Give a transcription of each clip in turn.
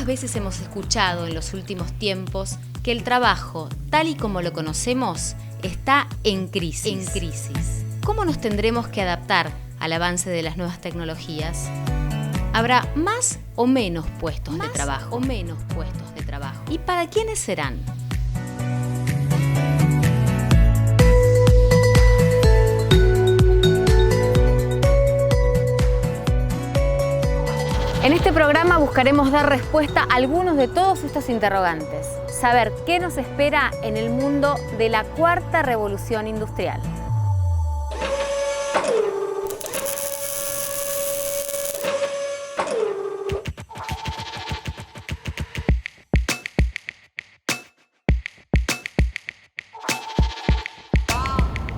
¿Cuántas veces hemos escuchado en los últimos tiempos que el trabajo, tal y como lo conocemos, está en crisis? ¿Cómo nos tendremos que adaptar al avance de las nuevas tecnologías? ¿Habrá más o menos puestos de trabajo? ¿Y para quiénes serán? En este programa buscaremos dar respuesta a algunos de todos estos interrogantes. Saber qué nos espera en el mundo de la cuarta revolución industrial.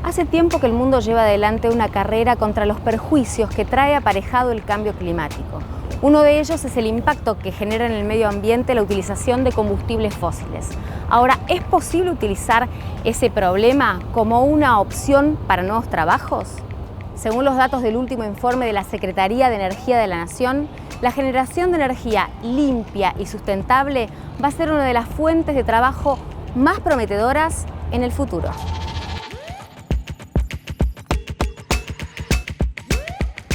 Hace tiempo que el mundo lleva adelante una carrera contra los perjuicios que trae aparejado el cambio climático. Uno de ellos es el impacto que genera en el medio ambiente la utilización de combustibles fósiles. Ahora, ¿es posible utilizar ese problema como una opción para nuevos trabajos? Según los datos del último informe de la Secretaría de Energía de la Nación, la generación de energía limpia y sustentable va a ser una de las fuentes de trabajo más prometedoras en el futuro.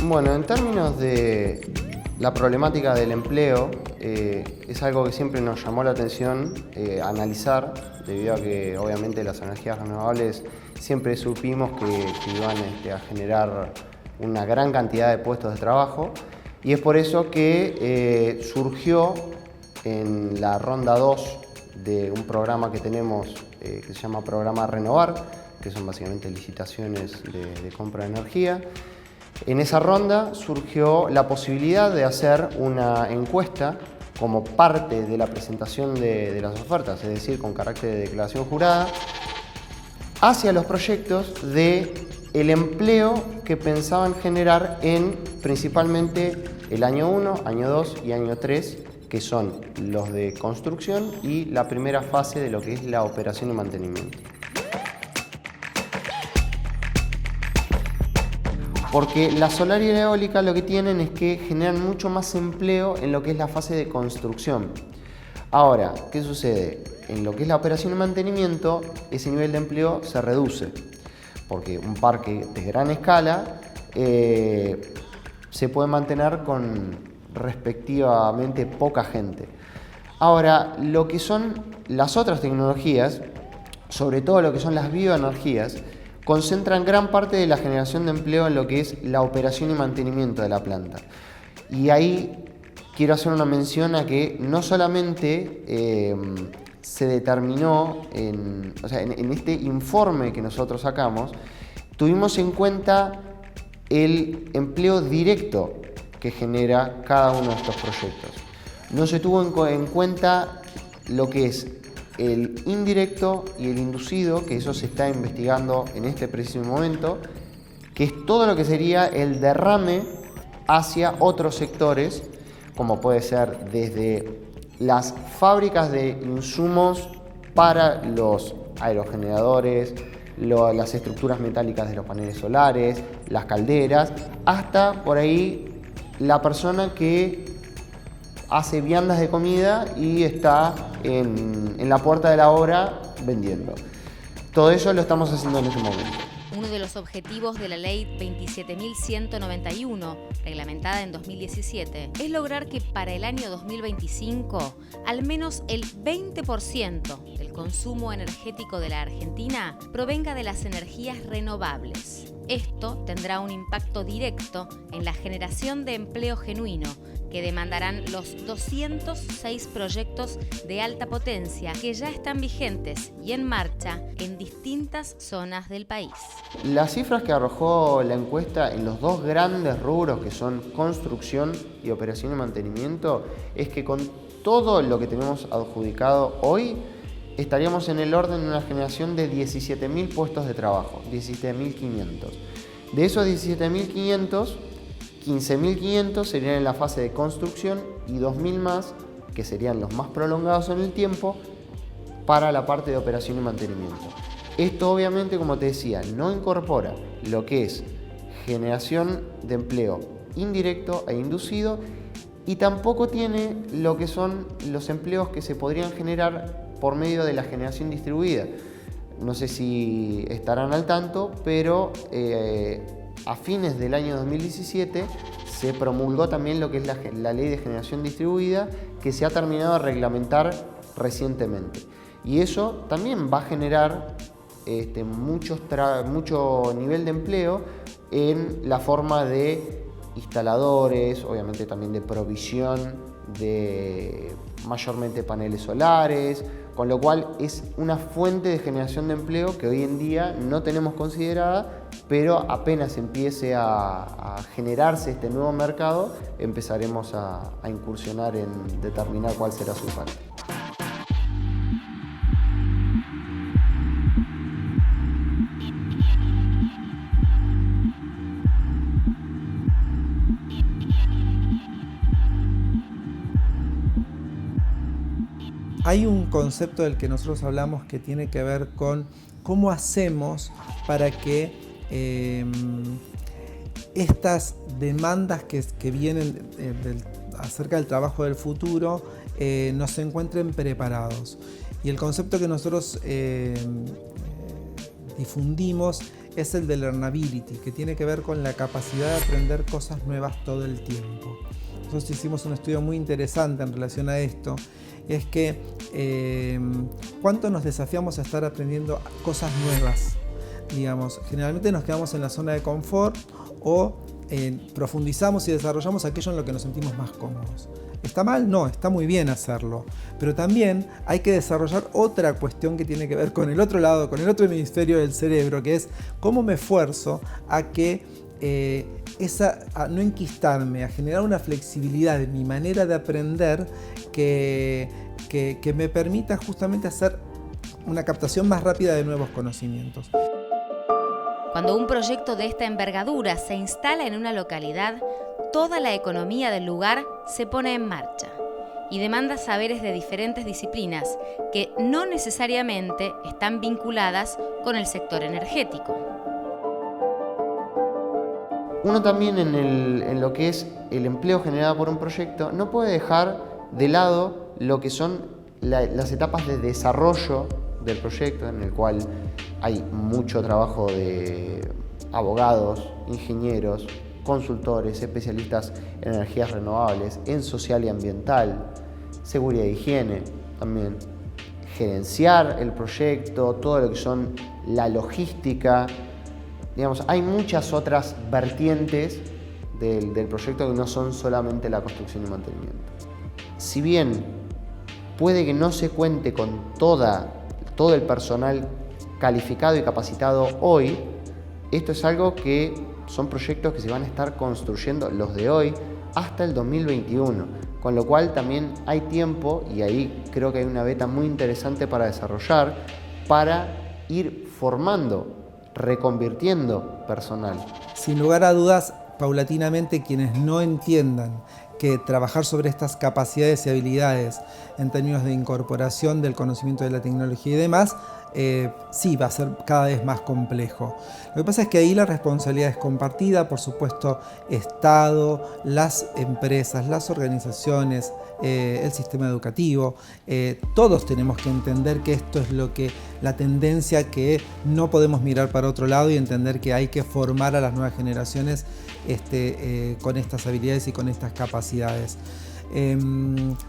Bueno, en términos de la problemática del empleo, es algo que siempre nos llamó la atención analizar, debido a que obviamente las energías renovables siempre supimos que iban a generar una gran cantidad de puestos de trabajo, y es por eso que surgió en la ronda 2 de un programa que tenemos que se llama Programa Renovar, que son básicamente licitaciones de compra de energía. En esa ronda surgió la posibilidad de hacer una encuesta como parte de la presentación de las ofertas, es decir, con carácter de declaración jurada, hacia los proyectos del empleo que pensaban generar en principalmente el año 1, año 2 y año 3, que son los de construcción y la primera fase de lo que es la operación y mantenimiento. Porque la solar y la eólica lo que tienen es que generan mucho más empleo en lo que es la fase de construcción. Ahora, ¿qué sucede? En lo que es la operación y mantenimiento, ese nivel de empleo se reduce, porque un parque de gran escala se puede mantener con respectivamente poca gente. Ahora, lo que son las otras tecnologías, sobre todo lo que son las bioenergías, concentran gran parte de la generación de empleo en lo que es la operación y mantenimiento de la planta. Y ahí quiero hacer una mención a que no solamente se determinó, en este informe que nosotros sacamos, tuvimos en cuenta el empleo directo que genera cada uno de estos proyectos. No se tuvo en cuenta lo que es el indirecto y el inducido, que eso se está investigando en este preciso momento, que es todo lo que sería el derrame hacia otros sectores, como puede ser desde las fábricas de insumos para los aerogeneradores, las estructuras metálicas de los paneles solares, las calderas, hasta por ahí la persona que hace viandas de comida y está en la puerta de la obra vendiendo. Todo eso lo estamos haciendo en este momento. Uno de los objetivos de la Ley 27.191, reglamentada en 2017, es lograr que para el año 2025 al menos el 20% del consumo energético de la Argentina provenga de las energías renovables. Esto tendrá un impacto directo en la generación de empleo genuino, que demandarán los 206 proyectos de alta potencia que ya están vigentes y en marcha en distintas zonas del país. Las cifras que arrojó la encuesta en los dos grandes rubros, que son construcción y operación y mantenimiento, es que con todo lo que tenemos adjudicado hoy, estaríamos en el orden de una generación de 17.000 puestos de trabajo, 17.500. De esos 17.500, 15.500 serían en la fase de construcción y 2.000 más, que serían los más prolongados en el tiempo, para la parte de operación y mantenimiento. Esto obviamente, como te decía, no incorpora lo que es generación de empleo indirecto e inducido y tampoco tiene lo que son los empleos que se podrían generar por medio de la generación distribuida. No sé si estarán al tanto, pero a fines del año 2017 se promulgó también lo que es la ley de generación distribuida, que se ha terminado de reglamentar recientemente. Y eso también va a generar mucho nivel de empleo en la forma de instaladores, obviamente también de provisión de mayormente paneles solares, con lo cual es una fuente de generación de empleo que hoy en día no tenemos considerada, pero apenas empiece a generarse este nuevo mercado, empezaremos a incursionar en determinar cuál será su impacto. Hay un concepto del que nosotros hablamos que tiene que ver con cómo hacemos para que estas demandas que vienen acerca del trabajo del futuro nos encuentren preparados. Y el concepto que nosotros difundimos es el de learnability, que tiene que ver con la capacidad de aprender cosas nuevas todo el tiempo. Nosotros hicimos un estudio muy interesante en relación a esto, es que cuánto nos desafiamos a estar aprendiendo cosas nuevas. Digamos, generalmente nos quedamos en la zona de confort o profundizamos y desarrollamos aquello en lo que nos sentimos más cómodos. ¿Está mal? No, está muy bien hacerlo. Pero también hay que desarrollar otra cuestión que tiene que ver con el otro lado, con el otro hemisferio del cerebro, que es cómo me esfuerzo a que a no enquistarme, a generar una flexibilidad en mi manera de aprender que me permita justamente hacer una captación más rápida de nuevos conocimientos. Cuando un proyecto de esta envergadura se instala en una localidad, toda la economía del lugar se pone en marcha y demanda saberes de diferentes disciplinas que no necesariamente están vinculadas con el sector energético. Uno también en lo que es el empleo generado por un proyecto no puede dejar de lado lo que son las etapas de desarrollo del proyecto, en el cual hay mucho trabajo de abogados, ingenieros, consultores, especialistas en energías renovables, en social y ambiental, seguridad e higiene también, gerenciar el proyecto, todo lo que son la logística. Digamos, hay muchas otras vertientes del proyecto que no son solamente la construcción y mantenimiento. Si bien puede que no se cuente con todo el personal calificado y capacitado hoy, esto es algo que son proyectos que se van a estar construyendo, los de hoy, hasta el 2021, con lo cual también hay tiempo, y ahí creo que hay una beta muy interesante para desarrollar, para ir formando, reconvirtiendo personal. Sin lugar a dudas, paulatinamente quienes no entiendan que trabajar sobre estas capacidades y habilidades en términos de incorporación del conocimiento de la tecnología y demás, sí va a ser cada vez más complejo. Lo que pasa es que ahí la responsabilidad es compartida, por supuesto, Estado, las empresas, las organizaciones, el sistema educativo. Todos tenemos que entender que esto es la tendencia, que no podemos mirar para otro lado y entender que hay que formar a las nuevas generaciones con estas habilidades y con estas capacidades.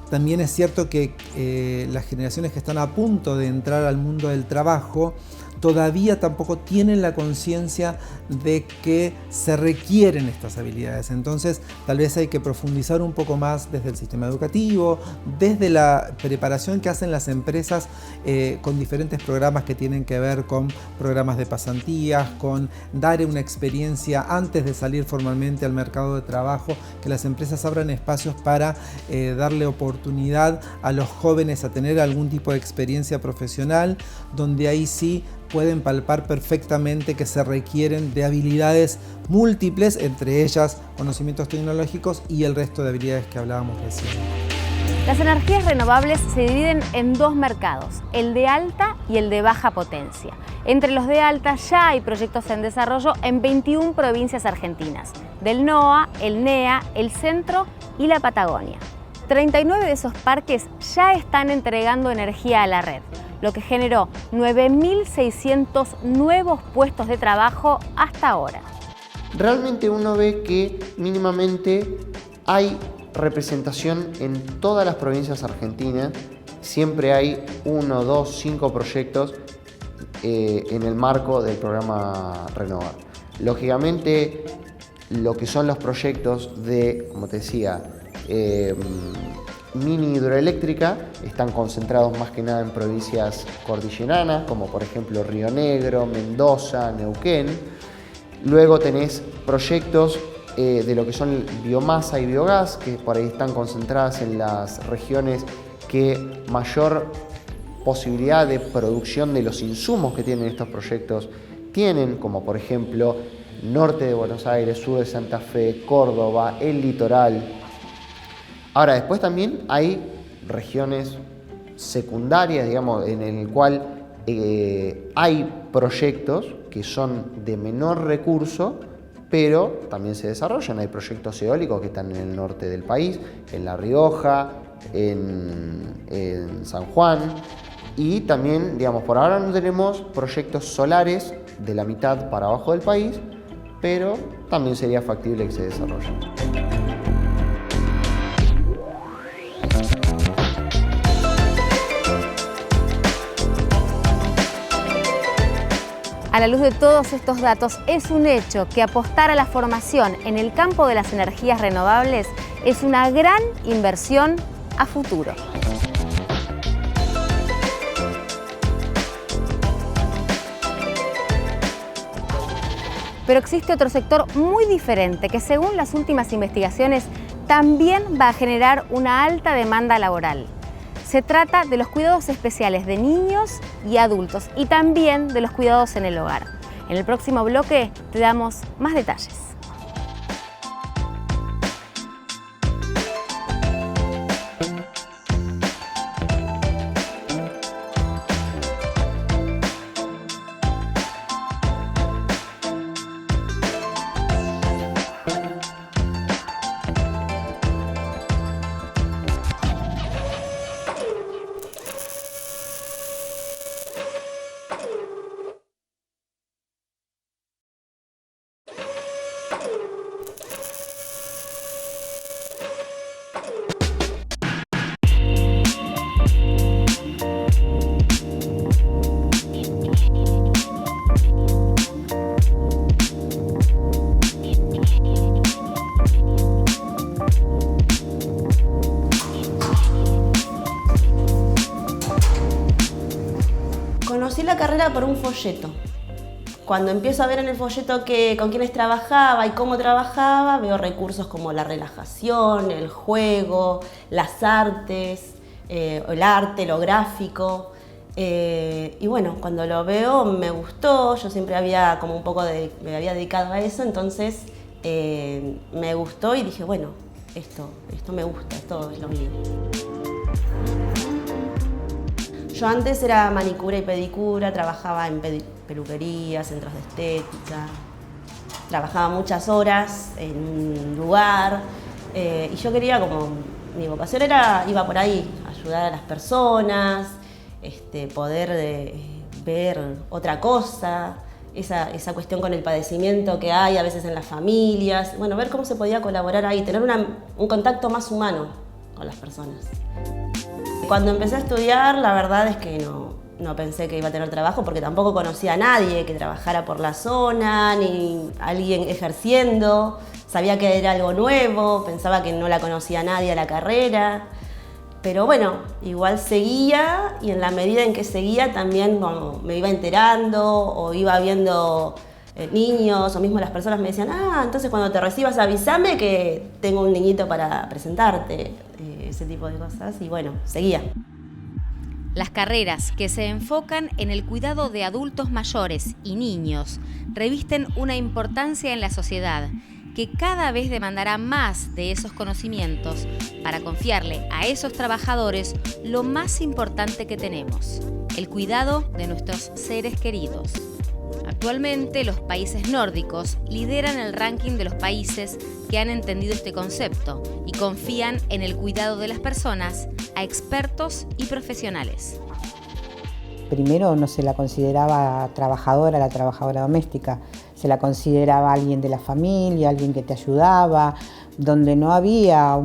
También es cierto que las generaciones que están a punto de entrar al mundo del trabajo todavía tampoco tienen la conciencia de que se requieren estas habilidades. Entonces, tal vez hay que profundizar un poco más desde el sistema educativo, desde la preparación que hacen las empresas con diferentes programas que tienen que ver con programas de pasantías, con dar una experiencia antes de salir formalmente al mercado de trabajo, que las empresas abran espacios para darle oportunidad a los jóvenes a tener algún tipo de experiencia profesional, donde ahí sí pueden palpar perfectamente que se requieren de habilidades múltiples, entre ellas conocimientos tecnológicos y el resto de habilidades que hablábamos recién. Las energías renovables se dividen en dos mercados, el de alta y el de baja potencia. Entre los de alta ya hay proyectos en desarrollo en 21 provincias argentinas, del NOA, el NEA, el Centro y la Patagonia. 39 de esos parques ya están entregando energía a la red, lo que generó 9.600 nuevos puestos de trabajo hasta ahora. Realmente uno ve que mínimamente hay representación en todas las provincias argentinas. Siempre hay 1, 2, 5 proyectos en el marco del programa Renovar. Lógicamente, lo que son los proyectos de, como te decía, mini hidroeléctrica están concentrados más que nada en provincias cordilleranas, como por ejemplo Río Negro, Mendoza, Neuquén. Luego tenés proyectos de lo que son biomasa y biogás, que por ahí están concentradas en las regiones que mayor posibilidad de producción de los insumos que tienen estos proyectos tienen, como por ejemplo norte de Buenos Aires, sur de Santa Fe, Córdoba, el litoral. Ahora, después también hay regiones secundarias, digamos, en el cual hay proyectos que son de menor recurso, pero también se desarrollan. Hay proyectos eólicos que están en el norte del país, en La Rioja, en San Juan, y también, digamos, por ahora no tenemos proyectos solares de la mitad para abajo del país, pero también sería factible que se desarrollen. A la luz de todos estos datos, es un hecho que apostar a la formación en el campo de las energías renovables es una gran inversión a futuro. Pero existe otro sector muy diferente que, según las últimas investigaciones, también va a generar una alta demanda laboral. Se trata de los cuidados especiales de niños y adultos y también de los cuidados en el hogar. En el próximo bloque te damos más detalles. Conocí la carrera por un folleto. Cuando empiezo a ver en el folleto con quiénes trabajaba y cómo trabajaba, veo recursos como la relajación, el juego, las artes, el arte, lo gráfico. Y bueno, cuando lo veo me gustó, yo siempre había como un poco me había dedicado a eso, entonces me gustó y dije, bueno, esto me gusta, esto es lo mío. Yo antes era manicura y pedicura, trabajaba en peluquería, centros de estética, trabajaba muchas horas en un lugar y yo quería, como mi vocación iba por ahí, ayudar a las personas, poder ver otra cosa, esa cuestión con el padecimiento que hay a veces en las familias, bueno, ver cómo se podía colaborar ahí, tener un contacto más humano con las personas. Cuando empecé a estudiar, la verdad es que no pensé que iba a tener trabajo porque tampoco conocía a nadie que trabajara por la zona, ni alguien ejerciendo. Sabía que era algo nuevo, pensaba que no la conocía a nadie a la carrera. Pero bueno, igual seguía y en la medida en que seguía también me iba enterando o iba viendo niños o mismo las personas me decían, entonces cuando te recibas avísame que tengo un niñito para presentarte. Ese tipo de cosas y bueno, seguía. Las carreras que se enfocan en el cuidado de adultos mayores y niños revisten una importancia en la sociedad que cada vez demandará más de esos conocimientos para confiarle a esos trabajadores lo más importante que tenemos, el cuidado de nuestros seres queridos. Actualmente, los países nórdicos lideran el ranking de los países que han entendido este concepto y confían en el cuidado de las personas a expertos y profesionales. Primero no se la consideraba trabajadora, la trabajadora doméstica, se la consideraba alguien de la familia, alguien que te ayudaba, donde no había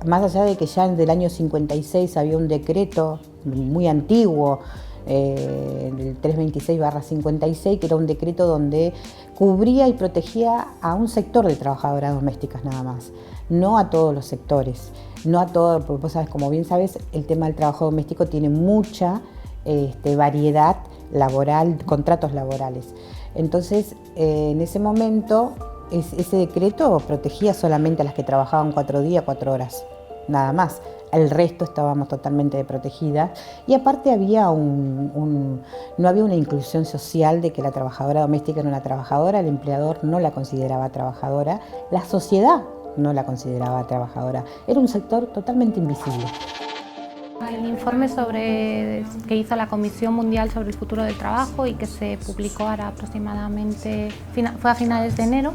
más allá de que ya del año 56 había un decreto muy antiguo, el 326/56, que era un decreto donde cubría y protegía a un sector de trabajadoras domésticas nada más, no a todos los sectores, no a todos, porque vos sabes, como bien sabes, el tema del trabajo doméstico tiene mucha variedad laboral, contratos laborales. Entonces, en ese momento, ese decreto protegía solamente a las que trabajaban 4 días, 4 horas, nada más. El resto estábamos totalmente desprotegidas y aparte había no había una inclusión social de que la trabajadora doméstica era una trabajadora, el empleador no la consideraba trabajadora, la sociedad no la consideraba trabajadora, era un sector totalmente invisible. El informe que hizo la Comisión Mundial sobre el Futuro del Trabajo y que se publicó ahora aproximadamente, fue a finales de enero,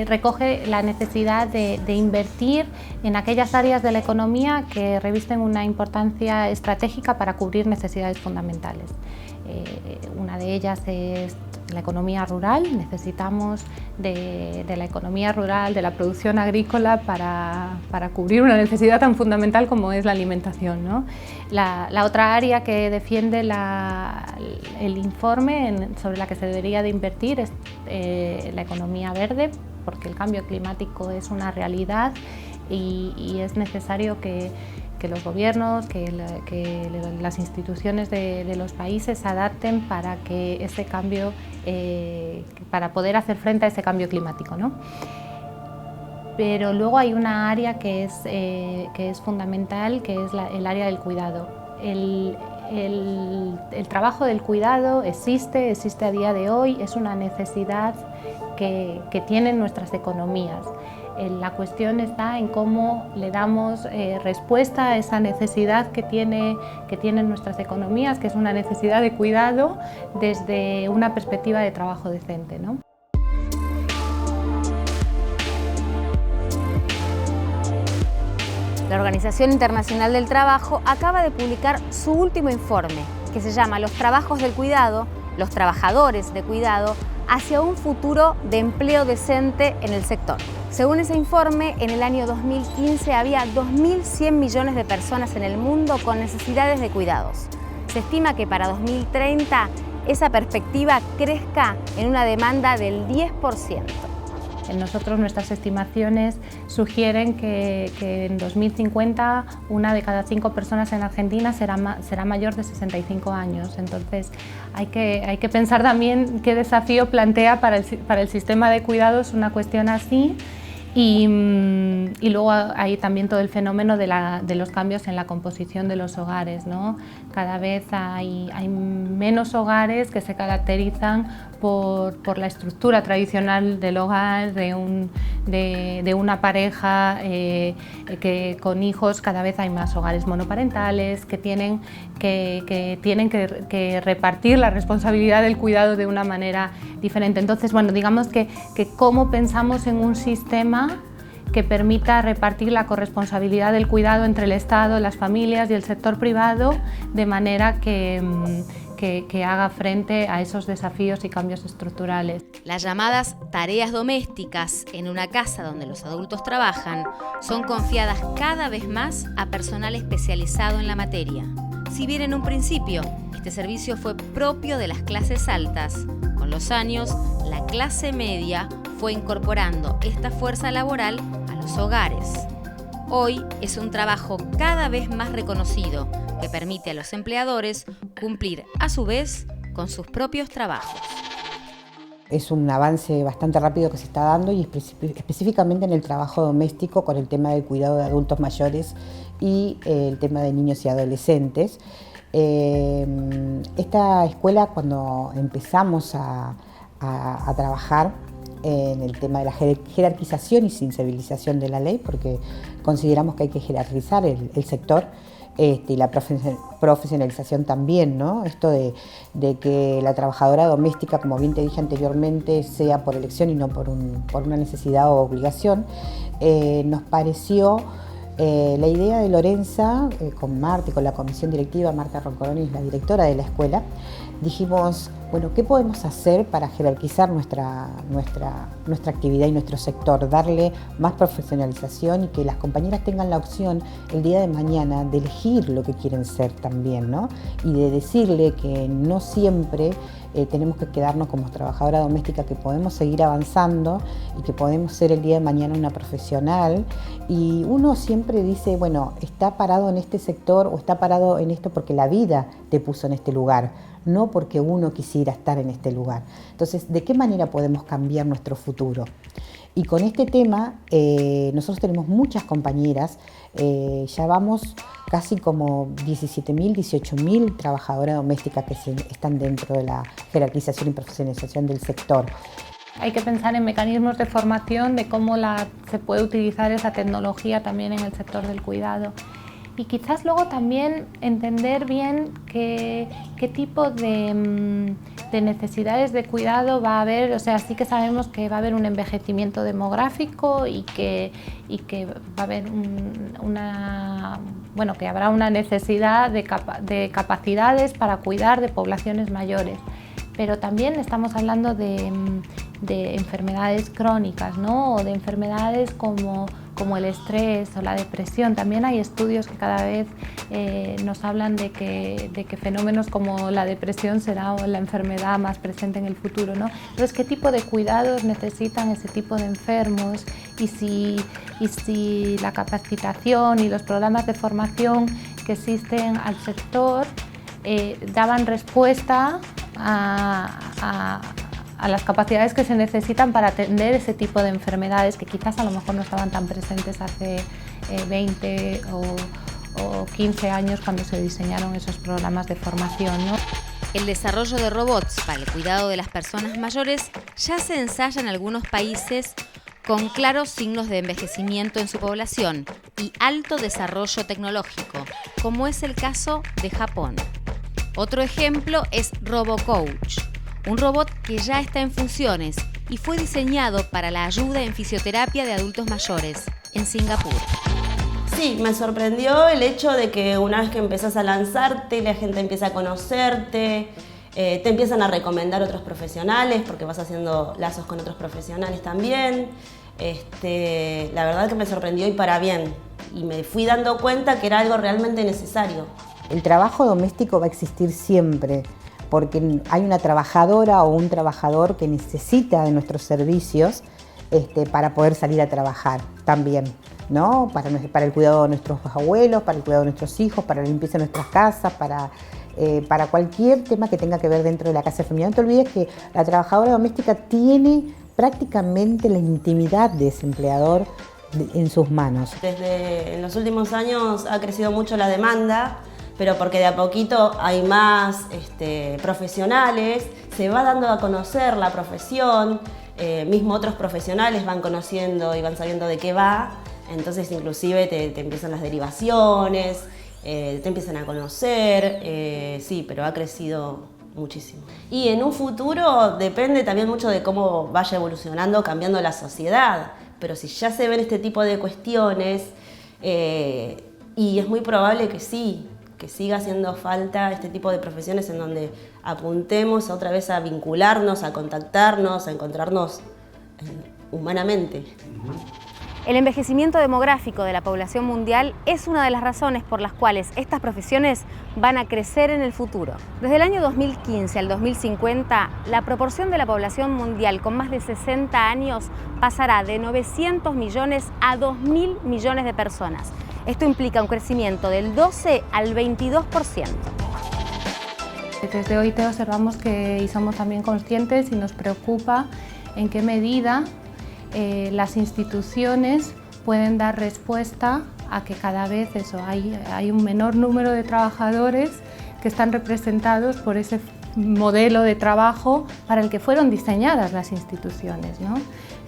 recoge la necesidad de invertir en aquellas áreas de la economía que revisten una importancia estratégica para cubrir necesidades fundamentales. Una de ellas es la economía rural. Necesitamos de la economía rural, de la producción agrícola para cubrir una necesidad tan fundamental como es la alimentación, ¿no? La otra área que defiende el informe sobre la que se debería de invertir es la economía verde, porque el cambio climático es una realidad y es necesario que los gobiernos, que las instituciones de los países se adapten para que ese cambio, para poder hacer frente a ese cambio climático, ¿no? Pero luego hay una área que es fundamental, que es el área del cuidado. El trabajo del cuidado existe a día de hoy, es una necesidad que tienen nuestras economías. La cuestión está en cómo le damos respuesta a esa necesidad que tienen nuestras economías, que es una necesidad de cuidado desde una perspectiva de trabajo decente, ¿no? La Organización Internacional del Trabajo acaba de publicar su último informe, que se llama Los trabajos del cuidado, los trabajadores de cuidado, hacia un futuro de empleo decente en el sector. Según ese informe, en el año 2015 había 2.100 millones de personas en el mundo con necesidades de cuidados. Se estima que para 2030 esa perspectiva crezca en una demanda del 10%. Nuestras estimaciones sugieren que en 2050 una de cada 5 personas en Argentina será mayor de 65 años. Entonces hay que pensar también qué desafío plantea para el sistema de cuidados una cuestión así. Y luego hay también todo el fenómeno de los cambios en la composición de los hogares, ¿no? Cada vez hay menos hogares que se caracterizan por la estructura tradicional del hogar, de una pareja que con hijos. Cada vez hay más hogares monoparentales que tienen que repartir la responsabilidad del cuidado de una manera diferente. Entonces, bueno, digamos que cómo pensamos en un sistema que permita repartir la corresponsabilidad del cuidado entre el Estado, las familias y el sector privado de manera que haga frente a esos desafíos y cambios estructurales. Las llamadas tareas domésticas en una casa donde los adultos trabajan son confiadas cada vez más a personal especializado en la materia. Si bien en un principio este servicio fue propio de las clases altas, con los años la clase media fue incorporando esta fuerza laboral a los hogares. Hoy es un trabajo cada vez más reconocido que permite a los empleadores cumplir a su vez con sus propios trabajos. Es un avance bastante rápido que se está dando y específicamente en el trabajo doméstico con el tema del cuidado de adultos mayores y el tema de niños y adolescentes. Esta escuela, cuando empezamos a trabajar en el tema de la jerarquización y sensibilización de la ley, porque consideramos que hay que jerarquizar el sector, y la profesionalización también, ¿no? Esto de que la trabajadora doméstica, como bien te dije anteriormente, sea por elección y no por una necesidad o obligación, nos pareció la idea de Lorenza, con Marta y con la comisión directiva. Marta Roncoroni es la directora de la escuela. Dijimos, bueno, ¿qué podemos hacer para jerarquizar nuestra actividad y nuestro sector? Darle más profesionalización y que las compañeras tengan la opción el día de mañana de elegir lo que quieren ser también, ¿no? Y de decirle que no siempre tenemos que quedarnos como trabajadora doméstica, que podemos seguir avanzando y que podemos ser el día de mañana una profesional. Y uno siempre dice, bueno, está parado en este sector o está parado en esto porque la vida te puso en este lugar, no porque uno quisiera estar en este lugar. Entonces, ¿de qué manera podemos cambiar nuestro futuro? Y con este tema, nosotros tenemos muchas compañeras, ya vamos casi como 17.000, 18.000 trabajadoras domésticas que están dentro de la jerarquización y profesionalización del sector. Hay que pensar en mecanismos de formación de cómo se puede utilizar esa tecnología también en el sector del cuidado. Y quizás luego también entender bien qué tipo de necesidades de cuidado va a haber. O sea, sí que sabemos que va a haber un envejecimiento demográfico y que va a haber que habrá una necesidad de capacidades para cuidar de poblaciones mayores. Pero también estamos hablando de enfermedades crónicas, ¿no? O de enfermedades como el estrés o la depresión. También hay estudios que cada vez nos hablan de que fenómenos como la depresión será la enfermedad más presente en el futuro, ¿no? Entonces, ¿qué tipo de cuidados necesitan ese tipo de enfermos? Y si la capacitación y los programas de formación que existen al sector daban respuesta a las capacidades que se necesitan para atender ese tipo de enfermedades que quizás a lo mejor no estaban tan presentes hace 20 o 15 años cuando se diseñaron esos programas de formación, ¿no? El desarrollo de robots para el cuidado de las personas mayores ya se ensaya en algunos países con claros signos de envejecimiento en su población y alto desarrollo tecnológico, como es el caso de Japón. Otro ejemplo es RoboCoach, un robot que ya está en funciones y fue diseñado para la ayuda en fisioterapia de adultos mayores en Singapur. Sí, me sorprendió el hecho de que una vez que empezás a lanzarte, la gente empieza a conocerte, te empiezan a recomendar otros profesionales porque vas haciendo lazos con otros profesionales también. La verdad que me sorprendió y para bien. Y me fui dando cuenta que era algo realmente necesario. El trabajo doméstico va a existir siempre, porque hay una trabajadora o un trabajador que necesita de nuestros servicios para poder salir a trabajar también, ¿no? Para el cuidado de nuestros abuelos, para el cuidado de nuestros hijos, para la limpieza de nuestras casas, para cualquier tema que tenga que ver dentro de la casa familiar. No te olvides que la trabajadora doméstica tiene prácticamente la intimidad de ese empleador en sus manos. En los últimos años ha crecido mucho la demanda, pero porque de a poquito hay más profesionales, se va dando a conocer la profesión, mismo otros profesionales van conociendo y van sabiendo de qué va, entonces inclusive te empiezan las derivaciones, te empiezan a conocer, sí, pero ha crecido muchísimo. Y en un futuro depende también mucho de cómo vaya evolucionando, cambiando la sociedad, pero si ya se ven este tipo de cuestiones, y es muy probable que sí, que siga haciendo falta este tipo de profesiones en donde apuntemos otra vez a vincularnos, a contactarnos, a encontrarnos humanamente. El envejecimiento demográfico de la población mundial es una de las razones por las cuales estas profesiones van a crecer en el futuro. Desde el año 2015 al 2050, la proporción de la población mundial con más de 60 años pasará de 900 millones a 2.000 millones de personas. Esto implica un crecimiento del 12 al 22%. Desde OIT observamos y somos también conscientes y nos preocupa en qué medida las instituciones pueden dar respuesta a que cada vez hay un menor número de trabajadores que están representados por ese modelo de trabajo para el que fueron diseñadas las instituciones, ¿no?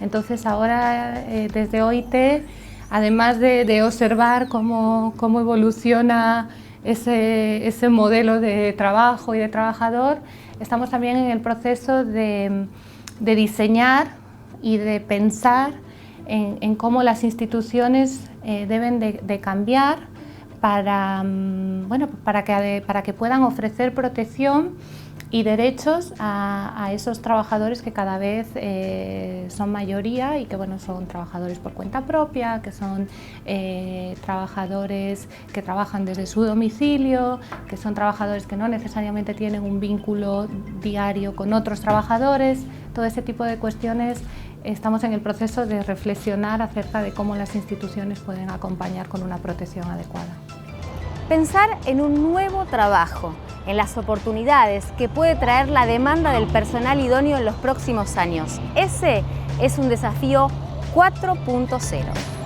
Entonces ahora desde OIT además de observar cómo evoluciona ese modelo de trabajo y de trabajador, estamos también en el proceso de diseñar y de pensar en cómo las instituciones deben de cambiar para que puedan ofrecer protección y derechos a esos trabajadores que cada vez son mayoría y que son trabajadores por cuenta propia, que son trabajadores que trabajan desde su domicilio, que son trabajadores que no necesariamente tienen un vínculo diario con otros trabajadores. Todo ese tipo de cuestiones estamos en el proceso de reflexionar acerca de cómo las instituciones pueden acompañar con una protección adecuada. Pensar en un nuevo trabajo, en las oportunidades que puede traer la demanda del personal idóneo en los próximos años. Ese es un desafío 4.0.